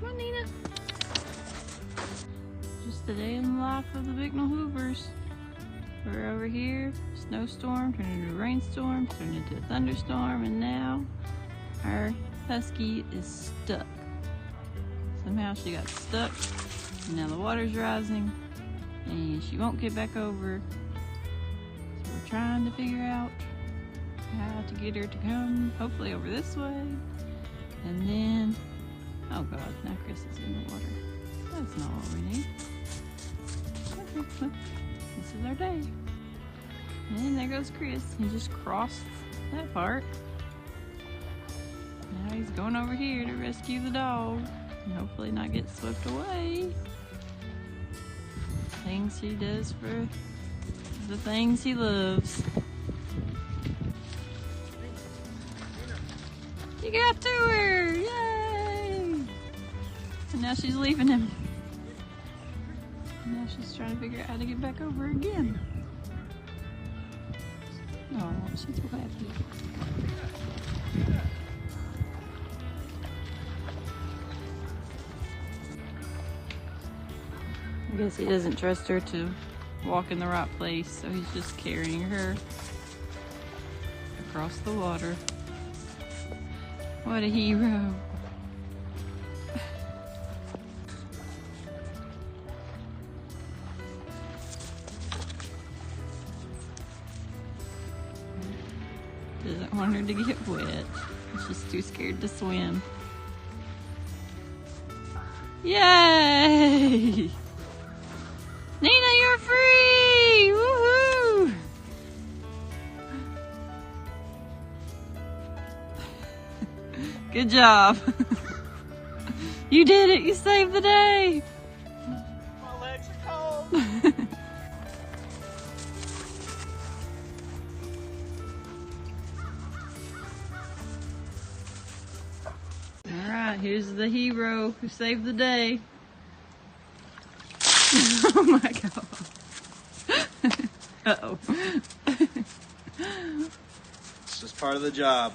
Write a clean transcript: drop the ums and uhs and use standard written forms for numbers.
Come on, Nina. Just a day in the life of the Bicknell Hoovers. We're over here, snowstorm turned into a rainstorm, turned into a thunderstorm, and now our husky is stuck. Somehow she got stuck, and now the water's rising, and she won't get back over. So we're trying to figure out how to get her to come, hopefully over this way. And then, oh God, now Chris is in the water. That's not what we need. Okay, this is our day. And there goes Chris. He just crossed that part. Now he's going over here to rescue the dog and hopefully not get swept away. Things he does for the things he loves. You got to her! Yay! And now she's leaving him. Now she's trying to figure out how to get back over again. Oh, she's so happy. I guess he doesn't trust her to walk in the right place, so he's just carrying her across the water. What a hero. Doesn't want her to get wet. She's too scared to swim. Yay! Nina, you're free! Woohoo! Good job. You did it! You saved the day! My legs are cold! Alright, here's the hero who saved the day. Oh my God. Uh-oh. It's just part of the job.